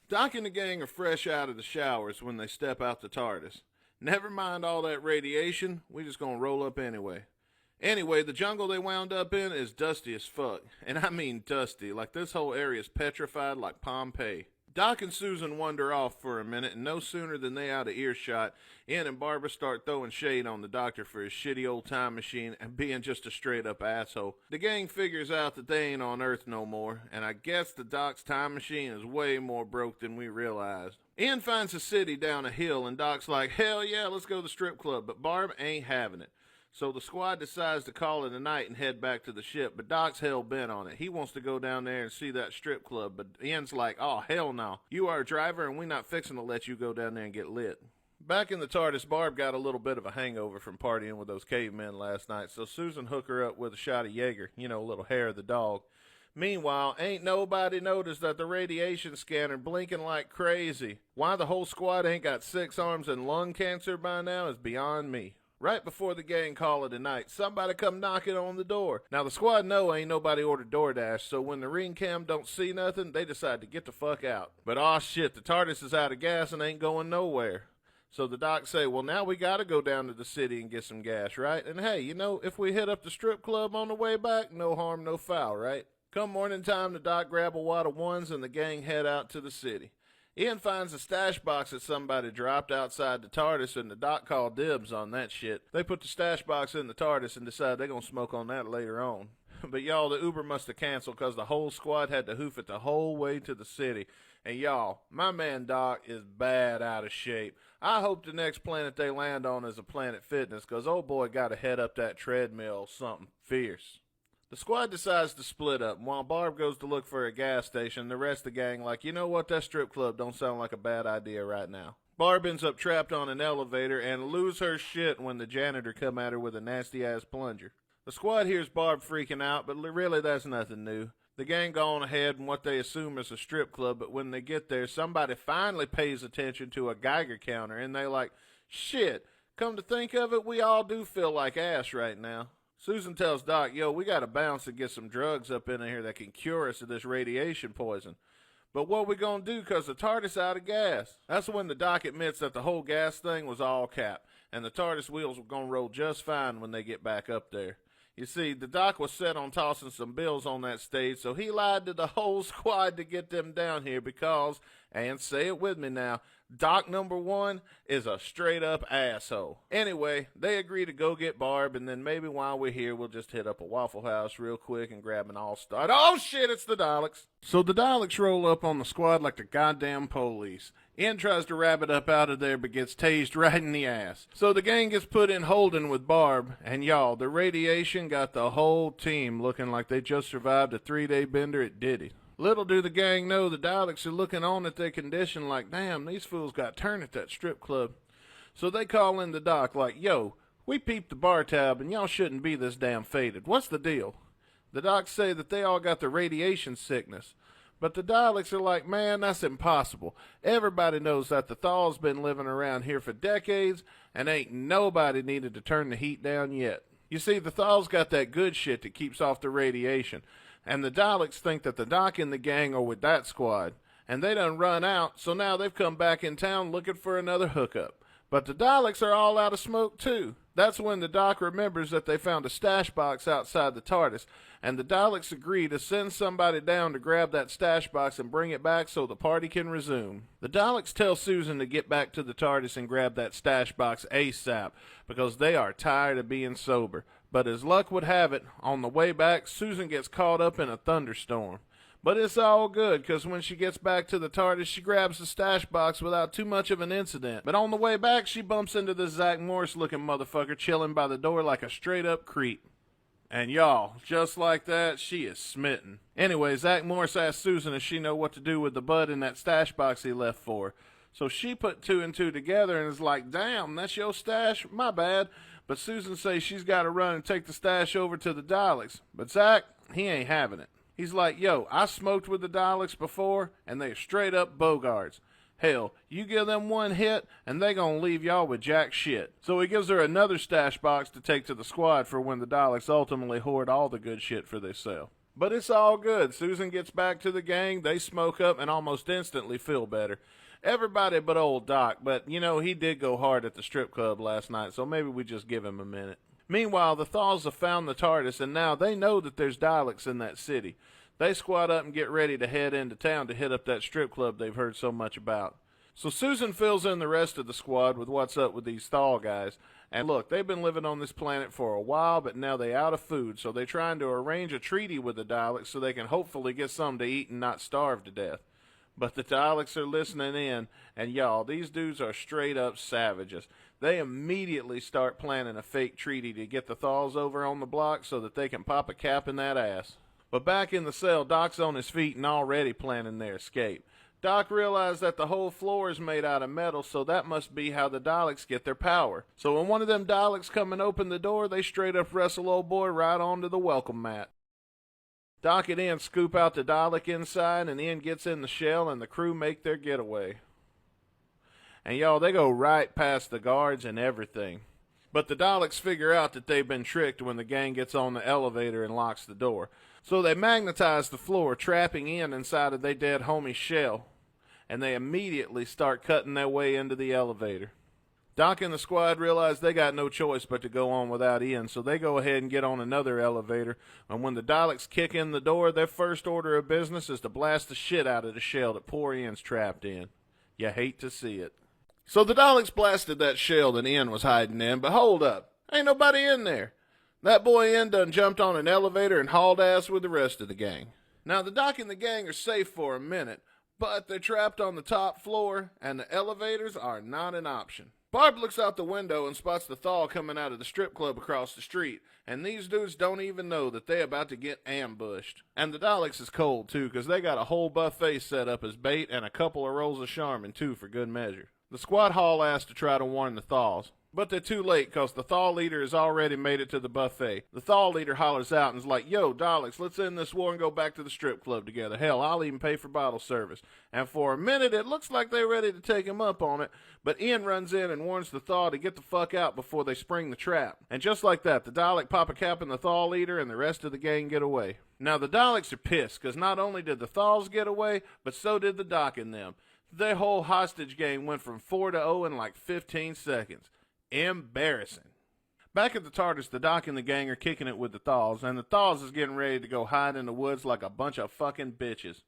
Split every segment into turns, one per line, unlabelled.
Doc and the gang are fresh out of the showers when they step out the TARDIS. Never mind all that radiation, we just gonna roll up anyway. Anyway, the jungle they wound up in is dusty as fuck. And I mean dusty, like this whole area is petrified like Pompeii. Doc and Susan wander off for a minute, and no sooner than they out of earshot, Ian and Barbara start throwing shade on the doctor for his shitty old time machine and being just a straight up asshole. The gang figures out that they ain't on Earth no more, and I guess the Doc's time machine is way more broke than we realized. Ian finds a city down a hill, and Doc's like, hell yeah, let's go to the strip club, but Barb ain't having it. So the squad decides to call it a night and head back to the ship, but Doc's hell-bent on it. He wants to go down there and see that strip club, but Ian's like, oh, hell no. You are a driver, and we not fixing to let you go down there and get lit. Back in the TARDIS, Barb got a little bit of a hangover from partying with those cavemen last night, so Susan hooked her up with a shot of Jaeger, a little hair of the dog. Meanwhile, ain't nobody noticed that the radiation scanner blinking like crazy. Why the whole squad ain't got 6 arms and lung cancer by now is beyond me. Right before the gang call it a night, somebody come knocking on the door. Now, the squad know ain't nobody ordered DoorDash, so when the ring cam don't see nothing, they decide to get the fuck out. But aw shit, the TARDIS is out of gas and ain't going nowhere. So the docs say, well, now we gotta go down to the city and get some gas, right? And hey, if we hit up the strip club on the way back, no harm, no foul, right? Come morning time, the doc grab a wad of ones and the gang head out to the city. Ian finds a stash box that somebody dropped outside the TARDIS, and the doc called dibs on that shit. They put the stash box in the TARDIS and decide they're gonna smoke on that later on. But y'all, the Uber must have canceled because the whole squad had to hoof it the whole way to the city. And y'all, my man Doc is bad out of shape. I hope the next planet they land on is a Planet Fitness, because old boy got to head up that treadmill something fierce. The squad decides to split up, and while Barb goes to look for a gas station, the rest of the gang like, you know what, that strip club don't sound like a bad idea right now. Barb ends up trapped on an elevator and lose her shit when the janitor come at her with a nasty-ass plunger. The squad hears Barb freaking out, but really that's nothing new. The gang go on ahead in what they assume is a strip club, but when they get there, somebody finally pays attention to a Geiger counter, and they like, shit, come to think of it, we all do feel like ass right now. Susan tells Doc, yo, we gotta bounce and get some drugs up in here that can cure us of this radiation poison. But what we gonna do, cause the TARDIS out of gas? That's when the Doc admits that the whole gas thing was all cap, and the TARDIS wheels were gonna roll just fine when they get back up there. You see, the Doc was set on tossing some bills on that stage, so he lied to the whole squad to get them down here because, and say it with me now, Doc number 1 is a straight-up asshole. Anyway, they agree to go get Barb, and then maybe while we're here, we'll just hit up a Waffle House real quick and grab an All-Star. Oh, shit, it's the Daleks. So the Daleks roll up on the squad like the goddamn police. Ian tries to wrap it up out of there, but gets tased right in the ass. So the gang gets put in holding with Barb, and y'all, the radiation got the whole team looking like they just survived a 3-day bender at Diddy. Little do the gang know the Daleks are looking on at their condition like, damn, these fools got turned at that strip club. So they call in the Doc like, yo, we peeped the bar tab and y'all shouldn't be this damn faded. What's the deal? The Docs say that they all got the radiation sickness. But the Daleks are like, man, that's impossible. Everybody knows that the Thals been living around here for decades and ain't nobody needed to turn the heat down yet. You see, the Thals got that good shit that keeps off the radiation. And the Daleks think that the Doc and the gang are with that squad. And they done run out, so now they've come back in town looking for another hookup. But the Daleks are all out of smoke, too. That's when the Doc remembers that they found a stash box outside the TARDIS, and the Daleks agree to send somebody down to grab that stash box and bring it back so the party can resume. The Daleks tell Susan to get back to the TARDIS and grab that stash box ASAP, because they are tired of being sober. But as luck would have it, on the way back, Susan gets caught up in a thunderstorm. But it's all good, because when she gets back to the TARDIS, she grabs the stash box without too much of an incident. But on the way back, she bumps into this Zach Morris-looking motherfucker chilling by the door like a straight-up creep. And y'all, just like that, she is smitten. Anyway, Zach Morris asks Susan if she know what to do with the bud in that stash box he left for her. So she put 2 and 2 together and is like, damn, that's your stash? My bad. But Susan says she's got to run and take the stash over to the Daleks. But Zach, he ain't having it. He's like, yo, I smoked with the Daleks before, and they're straight up bogarts. Hell, you give them one hit, and they gonna leave y'all with jack shit. So he gives her another stash box to take to the squad for when the Daleks ultimately hoard all the good shit for themselves. But it's all good. Susan gets back to the gang, they smoke up, and almost instantly feel better. Everybody but old Doc, but, he did go hard at the strip club last night, so maybe we just give him a minute. Meanwhile, the Thals have found the TARDIS, and now they know that there's Daleks in that city. They squat up and get ready to head into town to hit up that strip club they've heard so much about. So Susan fills in the rest of the squad with what's up with these Thal guys. And look, they've been living on this planet for a while, but now they're out of food, so they're trying to arrange a treaty with the Daleks so they can hopefully get something to eat and not starve to death. But the Daleks are listening in, and y'all, these dudes are straight up savages. They immediately start planning a fake treaty to get the Thals over on the block so that they can pop a cap in that ass. But back in the cell, Doc's on his feet and already planning their escape. Doc realized that the whole floor is made out of metal, so that must be how the Daleks get their power. So when one of them Daleks come and open the door, they straight up wrestle old boy right onto the welcome mat. Doc and Ian scoop out the Dalek inside, and Ian gets in the shell, and the crew make their getaway. And y'all, they go right past the guards and everything. But the Daleks figure out that they've been tricked when the gang gets on the elevator and locks the door. So they magnetize the floor, trapping Ian inside of their dead homie's shell. And they immediately start cutting their way into the elevator. Doc and the squad realize they got no choice but to go on without Ian, so they go ahead and get on another elevator. And when the Daleks kick in the door, their first order of business is to blast the shit out of the shell that poor Ian's trapped in. You hate to see it. So the Daleks blasted that shell that Ian was hiding in, but hold up. Ain't nobody in there. That boy Ian done jumped on an elevator and hauled ass with the rest of the gang. Now the Doc and the gang are safe for a minute, but they're trapped on the top floor, and the elevators are not an option. Barb looks out the window and spots the Thal coming out of the strip club across the street, and these dudes don't even know that they're about to get ambushed. And the Daleks is cold, too, because they got a whole buffet set up as bait and a couple of rolls of Charmin, too, for good measure. The squad haul ass to try to warn the Thals, but they're too late because the Thal leader has already made it to the buffet. The Thal leader hollers out and is like, "Yo, Daleks, let's end this war and go back to the strip club together. Hell, I'll even pay for bottle service." And for a minute, it looks like they're ready to take him up on it, but Ian runs in and warns the Thal to get the fuck out before they spring the trap. And just like that, the Dalek pop a cap in the Thal leader and the rest of the gang get away. Now, the Daleks are pissed because not only did the Thals get away, but so did the Doc and them. Their whole hostage game went from 4-0 in like 15 seconds. Embarrassing. Back at the TARDIS, the Doc and the gang are kicking it with the Thals, and the Thals is getting ready to go hide in the woods like a bunch of fucking bitches.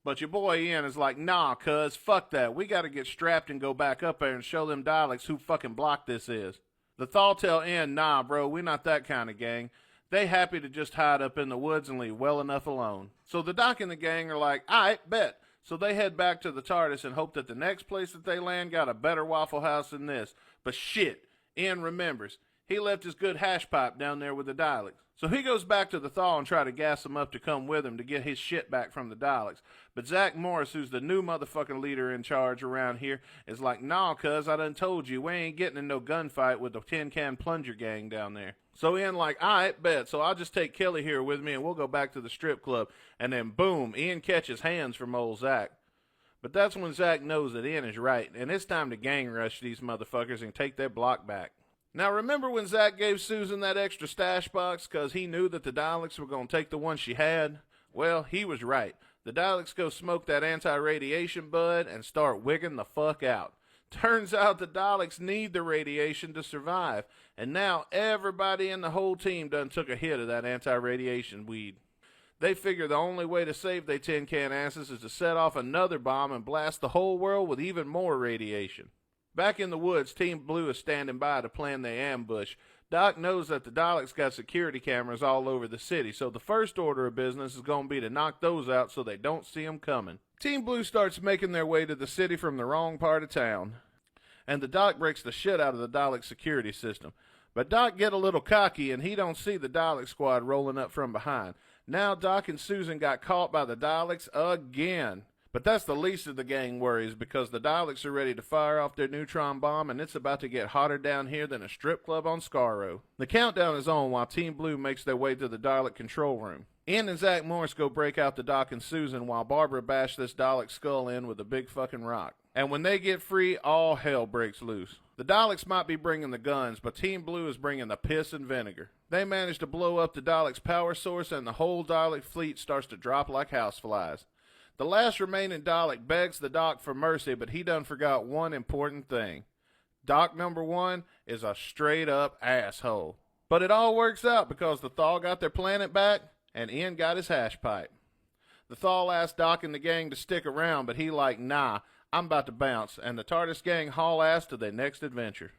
But your boy Ian is like, "Nah, cuz, fuck that. We gotta get strapped and go back up there and show them Daleks who fucking block this is." The Thal tell Ian, "Nah, bro, we not that kind of gang. They happy to just hide up in the woods and leave well enough alone." So the Doc and the gang are like, "Aight, bet." So they head back to the TARDIS and hope that the next place that they land got a better Waffle House than this. But shit, Ian remembers. He left his good hash pipe down there with the Daleks. So he goes back to the Thal and try to gas them up to come with him to get his shit back from the Daleks. But Zach Morris, who's the new motherfucking leader in charge around here, is like, "Nah, cuz, I done told you, we ain't getting in no gunfight with the Tin Can Plunger gang down there." So Ian like, "Aight, bet, so I'll just take Kelly here with me and we'll go back to the strip club." And then boom, Ian catches hands from old Zach. But that's when Zach knows that Ian is right, and it's time to gang rush these motherfuckers and take their block back. Now remember when Zach gave Susan that extra stash box because he knew that the Daleks were going to take the one she had? Well, he was right. The Daleks go smoke that anti-radiation bud and start wigging the fuck out. Turns out the Daleks need the radiation to survive, and now everybody in the whole team done took a hit of that anti-radiation weed. They figure the only way to save their tin can asses is to set off another bomb and blast the whole world with even more radiation. Back in the woods, Team Blue is standing by to plan their ambush. Doc knows that the Daleks got security cameras all over the city, so the first order of business is going to be to knock those out so they don't see them coming. Team Blue starts making their way to the city from the wrong part of town, and the Doc breaks the shit out of the Dalek security system. But Doc get a little cocky, and he don't see the Dalek squad rolling up from behind. Now Doc and Susan got caught by the Daleks again. But that's the least of the gang worries, because the Daleks are ready to fire off their neutron bomb, and it's about to get hotter down here than a strip club on Skaro. The countdown is on while Team Blue makes their way to the Dalek control room. Ian and Zach Morris go break out the Doc and Susan while Barbara bash this Dalek skull in with a big fucking rock. And when they get free, all hell breaks loose. The Daleks might be bringing the guns, but Team Blue is bringing the piss and vinegar. They manage to blow up the Daleks' power source, and the whole Dalek fleet starts to drop like houseflies. The last remaining Dalek begs the Doc for mercy, but he done forgot one important thing. Doc number 1 is a straight-up asshole. But it all works out because the Thal got their planet back, and Ian got his hash pipe. The Thal asked Doc and the gang to stick around, but he like, nah, I'm about to bounce, and the TARDIS gang haul ass to their next adventure.